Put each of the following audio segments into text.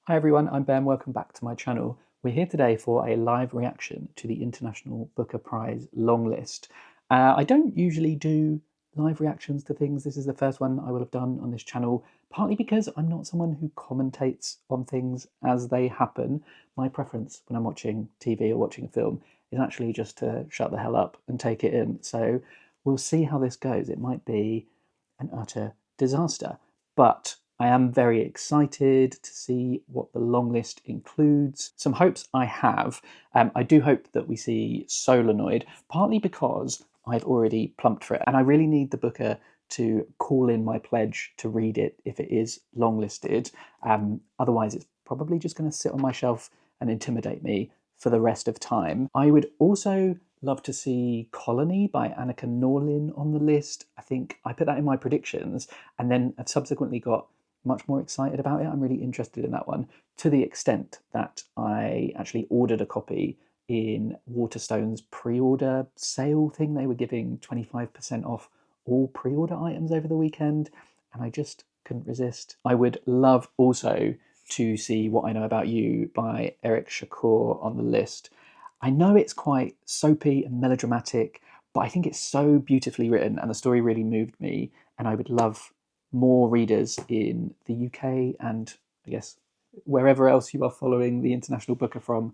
Hi everyone, I'm Ben, welcome back to my channel. We're here today for a live reaction to the International Booker Prize longlist. I don't usually do live reactions to things. This is the first one I will have done on this channel, partly because I'm not someone who commentates on things as they happen. My preference when I'm watching TV or watching a film is actually just to shut the hell up and take it in. So we'll see how this goes. It might be an utter disaster, but I am very excited to see what the long list includes. Some hopes I have. I do hope that we see Solenoid, partly because I've already plumped for it, and I really need the booker to call in my pledge to read it if it is longlisted. Otherwise, it's probably just going to sit on my shelf and intimidate me for the rest of time. I would also love to see Colony by Annika Norlin on the list. I think I put that in my predictions, and then I've subsequently got much more excited about it. I'm really interested in that one, to the extent that I actually ordered a copy in Waterstone's pre-order sale thing. They were giving 25% off all pre-order items over the weekend, and I just couldn't resist. I would love also to see What I Know About You by Eric Shakur on the list. I know it's quite soapy and melodramatic, but I think it's so beautifully written and the story really moved me, and I would love more readers in the UK and I guess wherever else you are following the International Booker from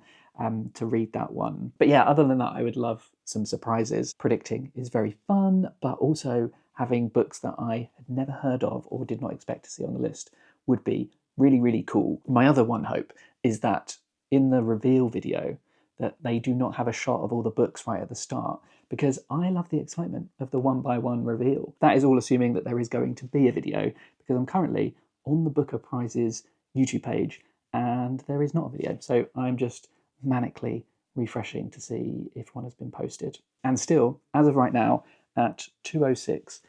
to read that one. But yeah, other than that, I would love some surprises. Predicting is very fun, but also having books that I had never heard of or did not expect to see on the list would be really, really cool. My other one hope is that in the reveal video that they do not have a shot of all the books right at the start, because I love the excitement of the one-by-one reveal. That is all assuming that there is going to be a video, because I'm currently on the Booker Prizes YouTube page and there is not a video. So I'm just manically refreshing to see if one has been posted. And still, as of right now, at 2:06,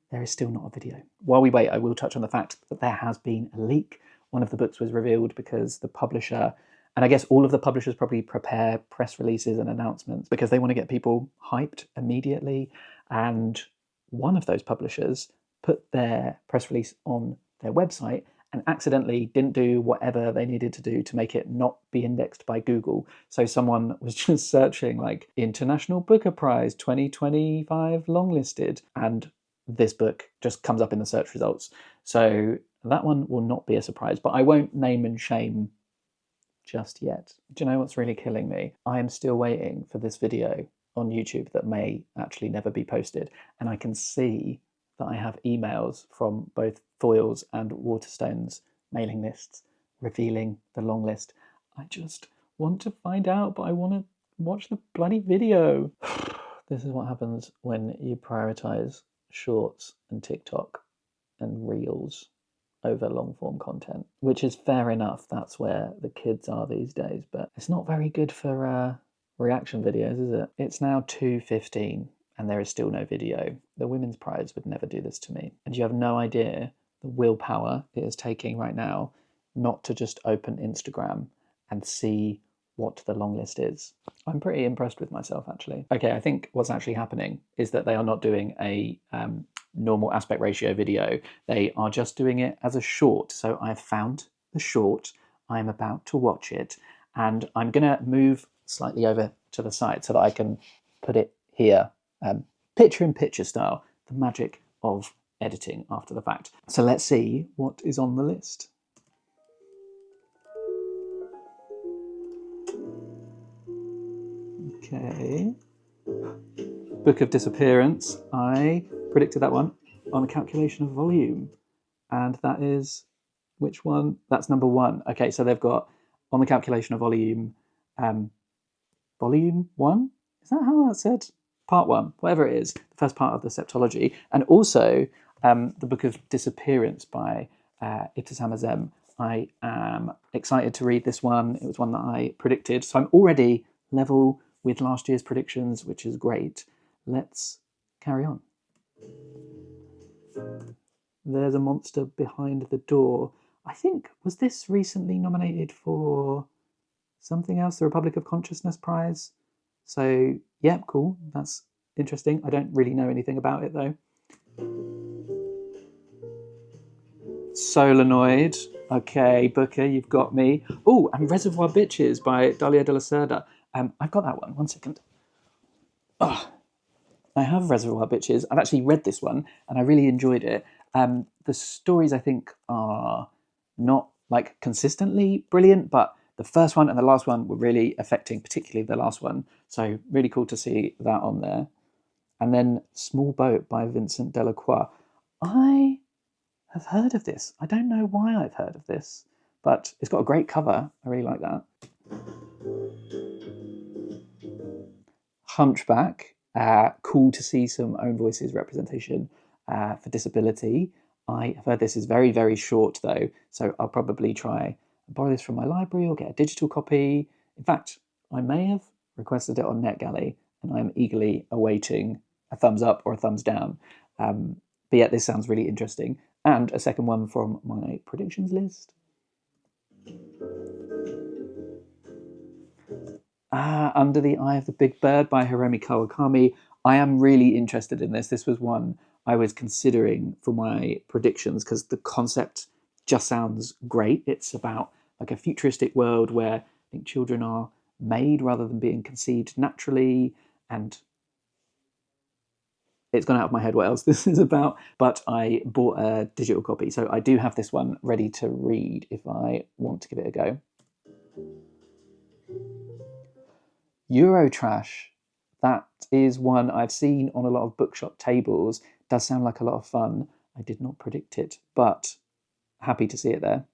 there is still not a video. While we wait, I will touch on the fact that there has been a leak. One of the books was revealed because the publisher, and I guess all of the publishers probably prepare press releases and announcements because they want to get people hyped immediately. And one of those publishers put their press release on their website and accidentally didn't do whatever they needed to do to make it not be indexed by Google. So someone was just searching like International Booker Prize 2025 longlisted, and this book just comes up in the search results. So that one will not be a surprise, but I won't name and shame just yet. Do you know what's really killing me? I am still waiting for this video on YouTube that may actually never be posted, and I can see that I have emails from both Foyle's and Waterstone's mailing lists revealing the long list. I just want to find out, but I want to watch the bloody video. This is what happens when you prioritize shorts and TikTok and reels over long form content, which is fair enough. That's where the kids are these days, but it's not very good for reaction videos, is it? It's now 2:15 and there is still no video. The Women's Prize would never do this to me. And you have no idea the willpower it is taking right now not to just open Instagram and see what the long list is. I'm pretty impressed with myself, actually. Okay, I think what's actually happening is that they are not doing a normal aspect ratio video. They are just doing it as a short. So I've found the short, I'm about to watch it, and I'm gonna move slightly over to the side so that I can put it here, picture-in-picture style, the magic of editing after the fact. So let's see what is on the list. Okay. Book of Disappearance. I predicted that one on a calculation of volume. And that is, which one? That's number 1. Okay, so they've got, on the calculation of volume, volume 1? Is that how that's said? Part 1, whatever it is, the first part of the septology. And also the Book of Disappearance by Ibtisam Azem. I am excited to read this one. It was one that I predicted. So I'm already level with last year's predictions, which is great. Let's carry on. There's a monster behind the door. I think, was this recently nominated for something else, the Republic of Consciousness Prize? So, yeah, cool. That's interesting. I don't really know anything about it, though. Solenoid. Okay, Booker, you've got me. Oh, and Reservoir Bitches by Dahlia de la Cerda. I've got that one. One second. I have Reservoir Bitches. I've actually read this one and I really enjoyed it. The stories I think are not like consistently brilliant, but the first one and the last one were really affecting, particularly the last one. So really cool to see that on there. And then Small Boat by Vincent Delecroix. I have heard of this. I don't know why I've heard of this, but it's got a great cover. I really like that. Hunchback. Cool to see some own voices representation for disability. I have heard this is very, very short though, so I'll probably try and borrow this from my library or get a digital copy. In fact, I may have requested it on NetGalley, and I'm eagerly awaiting a thumbs up or a thumbs down. But yeah, this sounds really interesting. And a second one from my predictions list. Under the Eye of the Big Bird by Hiromi Kawakami. I am really interested in this. This was one I was considering for my predictions because the concept just sounds great. It's about like a futuristic world where I think children are made rather than being conceived naturally, and it's gone out of my head what else this is about, but I bought a digital copy, so I do have this one ready to read if I want to give it a go. Eurotrash. That is one I've seen on a lot of bookshop tables. Does sound like a lot of fun. I did not predict it, but happy to see it there.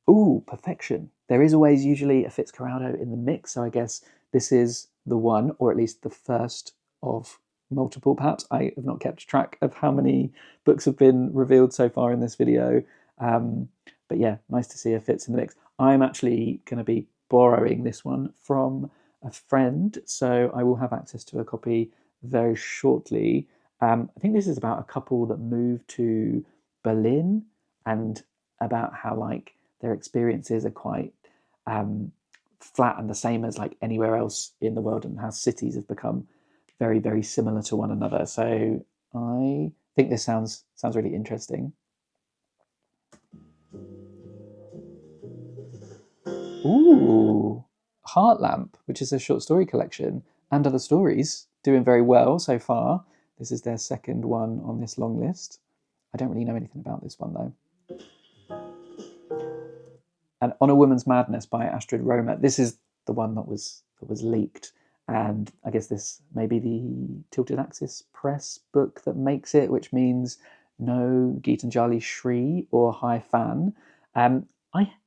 Ooh, Perfection. There is always usually a Fitzcarraldo in the mix, so I guess this is the one, or at least the first of multiple, perhaps. I have not kept track of how many books have been revealed so far in this video. But yeah, nice to see a Fitz in the mix. I'm actually going to be borrowing this one from a friend, so I will have access to a copy very shortly. I think this is about a couple that moved to Berlin and about how like their experiences are quite flat and the same as like anywhere else in the world, and how cities have become very, very similar to one another. So I think this sounds really interesting. Ooh, Heart Lamp, which is a short story collection, and other stories, doing very well so far. This is their second one on this long list. I don't really know anything about this one though. And On a Woman's Madness by Astrid Roemer. This is the one that was leaked, and I guess this may be the Tilted Axis Press book that makes it, which means no Geetanjali Shri or High Fan.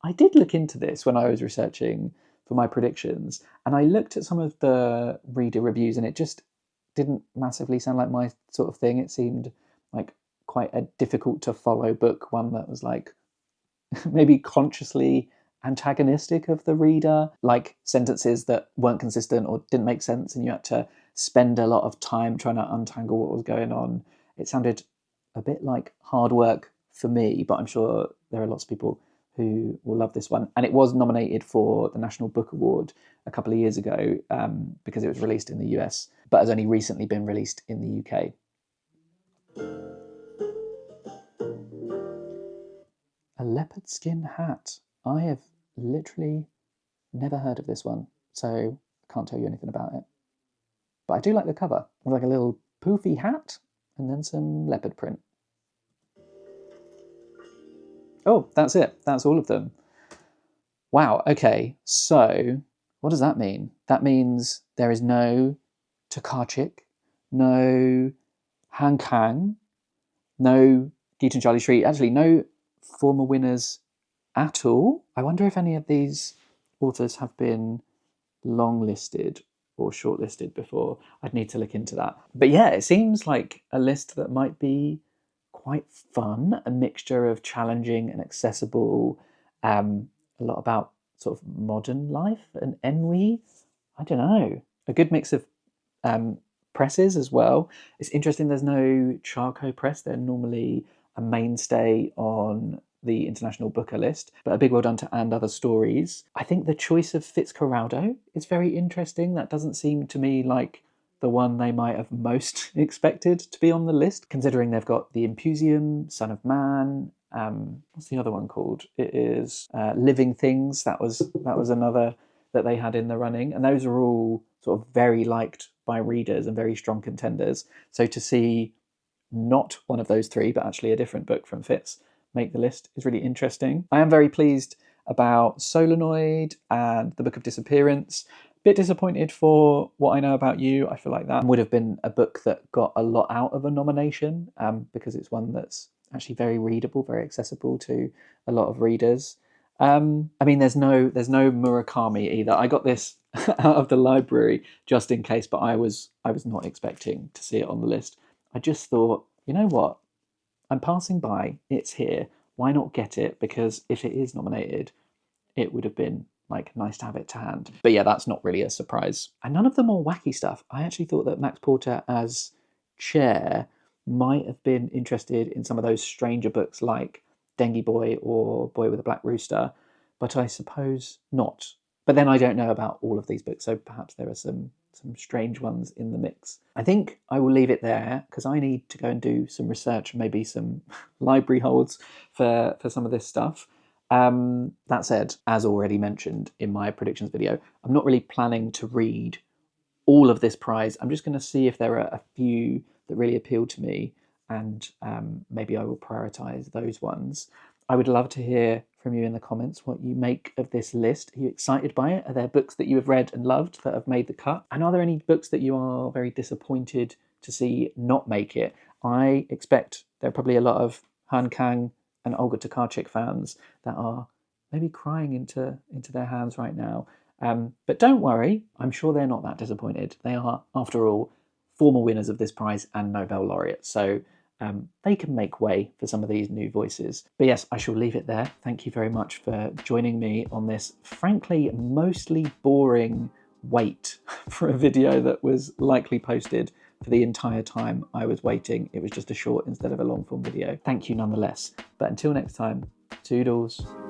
I did look into this when I was researching for my predictions, and I looked at some of the reader reviews, and it just didn't massively sound like my sort of thing. It seemed like quite a difficult to follow book, one that was like maybe consciously antagonistic of the reader, like sentences that weren't consistent or didn't make sense, and you had to spend a lot of time trying to untangle what was going on. It sounded a bit like hard work for me, but I'm sure there are lots of people who will love this one. And it was nominated for the National Book Award a couple of years ago because it was released in the US, but has only recently been released in the UK. A leopard-skin hat. I have literally never heard of this one, so I can't tell you anything about it. But I do like the cover. It's like a little poofy hat and then some leopard print. Oh, that's it. That's all of them. Wow, okay. So what does that mean? That means there is no Tokarczyk, no Han Kang, no Geetanjali Shri. Actually, no former winners at all. I wonder if any of these authors have been longlisted or shortlisted before. I'd need to look into that. But yeah, it seems like a list that might be quite fun, a mixture of challenging and accessible, a lot about sort of modern life and ennui. I don't know. A good mix of presses as well. It's interesting there's no Charco press. They're normally a mainstay on the International Booker list, but a big well done to And Other Stories. I think the choice of Fitzcarraldo is very interesting. That doesn't seem to me like the one they might have most expected to be on the list, considering they've got The Impusium, Son of Man, what's the other one called? It is Living Things. That was another that they had in the running, and those are all sort of very liked by readers and very strong contenders. So to see not one of those three, but actually a different book from Fitz make the list is really interesting. I am very pleased about Solenoid and The Book of Disappearance. Bit disappointed for What I Know About You. I feel like that would have been a book that got a lot out of a nomination, because it's one that's actually very readable, very accessible to a lot of readers. I mean, there's no Murakami either. I got this out of the library just in case, but I was not expecting to see it on the list. I just thought, you know what? I'm passing by. It's here. Why not get it? Because if it is nominated, it would have been like nice to have it to hand. But yeah, that's not really a surprise. And none of the more wacky stuff. I actually thought that Max Porter as chair might have been interested in some of those stranger books like Dengue Boy or Boy with a Black Rooster, but I suppose not. But then I don't know about all of these books, so perhaps there are some strange ones in the mix. I think I will leave it there because I need to go and do some research, maybe some library holds for some of this stuff. That said, as already mentioned in my predictions video, I'm not really planning to read all of this prize. I'm just going to see if there are a few that really appeal to me, and maybe I will prioritise those ones. I would love to hear from you in the comments what you make of this list. Are you excited by it? Are there books that you have read and loved that have made the cut? And are there any books that you are very disappointed to see not make it? I expect there are probably a lot of Han Kang and Olga Tokarczuk fans that are maybe crying into their hands right now. But don't worry, I'm sure they're not that disappointed. They are, after all, former winners of this prize and Nobel laureates. So they can make way for some of these new voices. But yes, I shall leave it there. Thank you very much for joining me on this, frankly, mostly boring wait for a video that was likely posted for the entire time I was waiting. It was just a short instead of a long form video. Thank you nonetheless. But until next time, toodles.